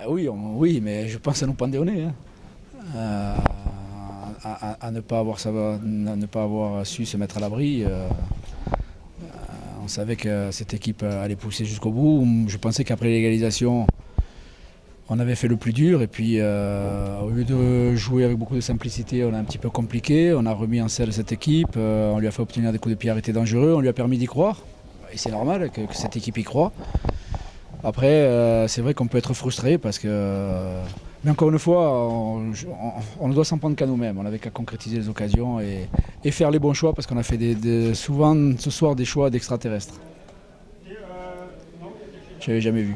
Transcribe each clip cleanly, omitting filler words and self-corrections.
Oui, mais je pense à nous pendait au nez. Hein. À ne pas avoir su se mettre à l'abri. On savait que cette équipe allait pousser jusqu'au bout. Je pensais qu'après l'égalisation, on avait fait le plus dur. Et puis, au lieu de jouer avec beaucoup de simplicité, on a un petit peu compliqué. On a remis en selle cette équipe. On lui a fait obtenir des coups de pied arrêtés dangereux. On lui a permis d'y croire. Et c'est normal que cette équipe y croit. Après, c'est vrai qu'on peut être frustré parce que. Mais encore une fois, on ne doit s'en prendre qu'à nous-mêmes. On n'avait qu'à concrétiser les occasions et faire les bons choix parce qu'on a fait souvent ce soir des choix d'extraterrestres. Je n'avais jamais vu.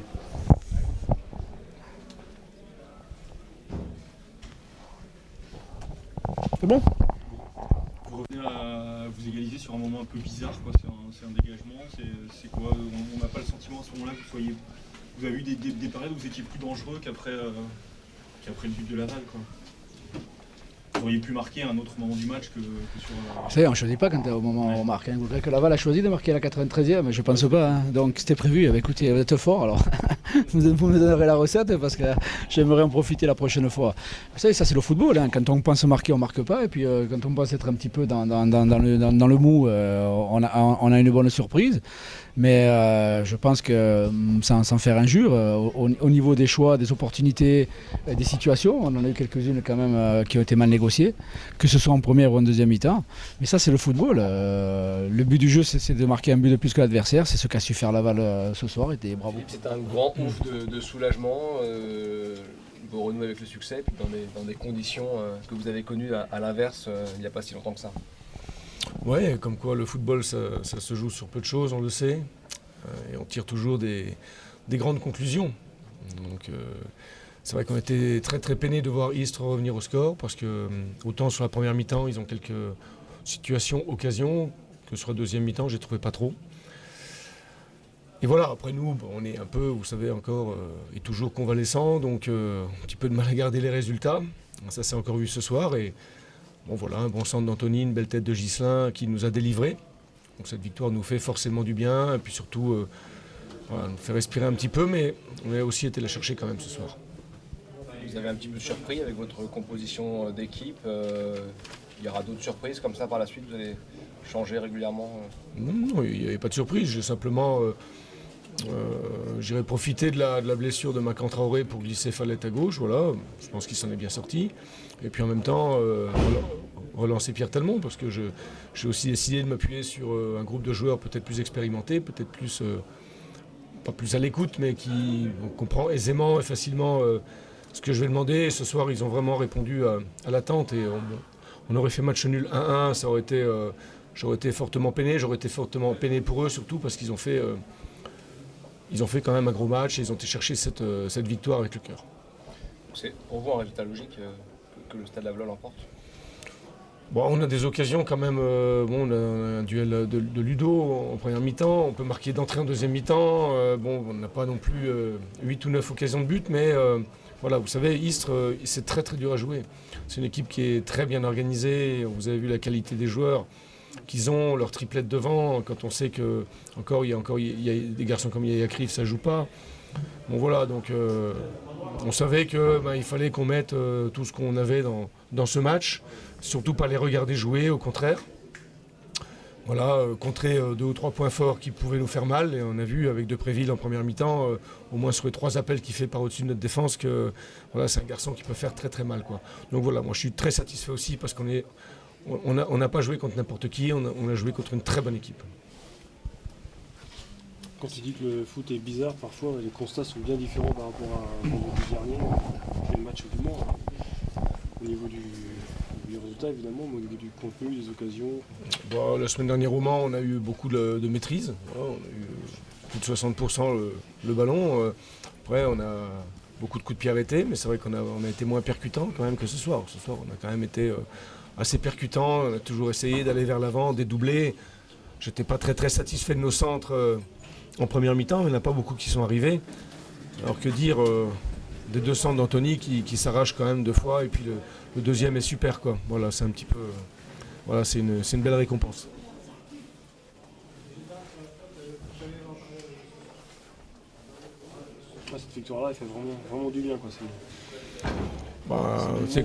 C'est bon ? Vous revenez à vous égaliser sur un moment un peu bizarre, quoi. C'est un dégagement, c'est quoi? On n'a pas le sentiment à ce moment-là que vous avez eu des périodes où vous étiez plus dangereux qu'après le but de Laval, quoi. Vous auriez pu marquer à un autre moment du match que sur. Vous savez, on ne choisit pas quand au moment où on marque. Hein. Vous voudrez que Laval a choisi de marquer à la 93e, mais je ne pense pas. Hein. Donc c'était prévu. Écoutez, vous êtes fort alors. Vous me donnerez la recette parce que j'aimerais en profiter la prochaine fois. Vous savez, ça c'est le football. Hein. Quand on pense marquer, on ne marque pas. Et puis quand on pense être un petit peu dans le mou, on a une bonne surprise. Mais je pense que, sans faire injure, au niveau des choix, des opportunités, des situations, on en a eu quelques-unes quand même qui ont été mal négociées, que ce soit en première ou en deuxième mi-temps. Mais ça, c'est le football. Le but du jeu, c'est de marquer un but de plus que l'adversaire. C'est ce qu'a su faire Laval ce soir. Et bravo. C'est un grand ouf de soulagement. Vous renouez avec le succès, puis dans des conditions que vous avez connues à l'inverse il n'y a pas si longtemps que ça. Ouais, comme quoi le football, ça se joue sur peu de choses, on le sait. Et on tire toujours des grandes conclusions. Donc, c'est vrai qu'on était très très peinés de voir Istres revenir au score, parce que autant sur la première mi-temps, ils ont quelques situations, occasions, que sur la deuxième mi-temps, j'ai trouvé pas trop. Et voilà, après nous, on est un peu, vous savez, encore et toujours convalescent, donc un petit peu de mal à garder les résultats. Ça s'est encore vu ce soir. Et bon voilà, un bon centre d'Anthony, une belle tête de Ghislain qui nous a délivrés. Donc cette victoire nous fait forcément du bien, et puis surtout voilà, nous fait respirer un petit peu, mais on a aussi été la chercher quand même ce soir. Vous avez un petit peu surpris avec votre composition d'équipe. Il y aura d'autres surprises comme ça par la suite, vous allez changer régulièrement Non, il n'y avait pas de surprise, j'ai simplement j'irai profiter de la blessure de Macan Traoré pour glisser Fallette à gauche, voilà, je pense qu'il s'en est bien sorti. Et puis en même temps, relancer Pierre Talmont, parce que j'ai aussi décidé de m'appuyer sur un groupe de joueurs peut-être plus expérimentés, peut-être plus, pas plus à l'écoute, mais qui comprend aisément et facilement ce que je vais demander. Et ce soir, ils ont vraiment répondu à l'attente, et on aurait fait match nul 1-1, ça aurait été, j'aurais été fortement peiné, pour eux, surtout parce qu'ils ont fait quand même un gros match et ils ont été chercher cette victoire avec le cœur. C'est pour vous un résultat logique que le Stade Lavallois l'emporte? Bon, on a des occasions quand même. On a un duel de Ludo en première mi-temps. On peut marquer d'entrée en deuxième mi-temps. On n'a pas non plus 8 ou 9 occasions de but, mais voilà, vous savez, Istres, c'est très très dur à jouer. C'est une équipe qui est très bien organisée. Vous avez vu la qualité des joueurs qu'ils ont, leur triplette devant. Quand on sait que il y a des garçons comme Yaya Krif, ça joue pas. Bon voilà, donc on savait qu'il fallait qu'on mette tout ce qu'on avait dans ce match, surtout pas les regarder jouer, au contraire. Voilà, contrer 2 ou 3 points forts qui pouvaient nous faire mal. Et on a vu avec Depréville en première mi-temps, au moins sur les 3 appels qu'il fait par au-dessus de notre défense, que voilà, c'est un garçon qui peut faire très très mal, quoi. Donc voilà, moi je suis très satisfait aussi parce qu'on n'a pas joué contre n'importe qui, on a joué contre une très bonne équipe. Quand tu dis que le foot est bizarre, parfois les constats sont bien différents par rapport à vendredi dernier, le match du Mans. Au niveau du résultat, évidemment, mais au niveau du contenu, des occasions. Bon, la semaine dernière au Mans, on a eu beaucoup de maîtrise. Voilà, on a eu plus de 60% le ballon. Après, on a beaucoup de coups de pied arrêtés, mais c'est vrai qu'on a été moins percutant quand même que ce soir. Ce soir, on a quand même été assez percutant. On a toujours essayé d'aller vers l'avant, dédoubler. J'étais pas très très satisfait de nos centres. En première mi-temps, il n'y en a pas beaucoup qui sont arrivés. Alors que dire des 2 centres d'Anthony qui s'arrachent quand même 2 fois, et puis le deuxième est super, quoi. Voilà, c'est un petit peu. Voilà, c'est une belle récompense. cette victoire-là, elle fait vraiment du bien, quoi.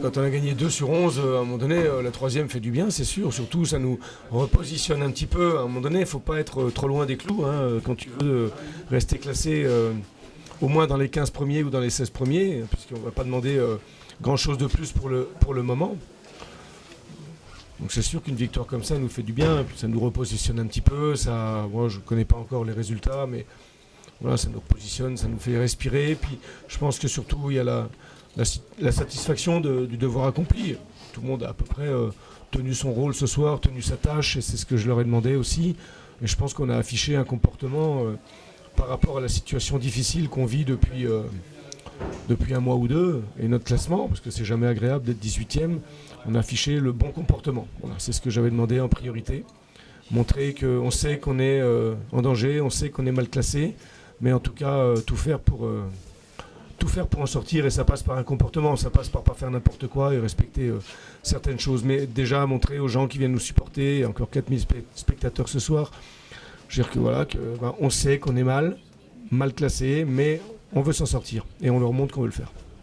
Quand on a gagné 2 sur 11, à un moment donné, la troisième fait du bien, c'est sûr. Surtout, ça nous repositionne un petit peu. À un moment donné, il ne faut pas être trop loin des clous. Quand tu veux rester classé au moins dans les 15 premiers ou dans les 16 premiers, puisqu'on ne va pas demander grand-chose de plus pour le moment. Donc c'est sûr qu'une victoire comme ça nous fait du bien, ça nous repositionne un petit peu. Moi, je ne connais pas encore les résultats, mais voilà, ça nous repositionne, ça nous fait respirer. Et puis je pense que surtout, il y a la satisfaction du devoir accompli. Tout le monde a à peu près tenu son rôle ce soir, tenu sa tâche, et c'est ce que je leur ai demandé aussi. Et je pense qu'on a affiché un comportement par rapport à la situation difficile qu'on vit depuis un mois ou deux, et notre classement, parce que c'est jamais agréable d'être 18e, on a affiché le bon comportement. Voilà, c'est ce que j'avais demandé en priorité. Montrer qu'on sait qu'on est en danger, on sait qu'on est mal classé, mais en tout cas tout faire pour en sortir, et ça passe par un comportement, ça passe par pas faire n'importe quoi et respecter certaines choses. Mais déjà montrer aux gens qui viennent nous supporter, il y a encore 4000 spectateurs ce soir, je veux dire on sait qu'on est mal classé, mais on veut s'en sortir et on leur montre qu'on veut le faire.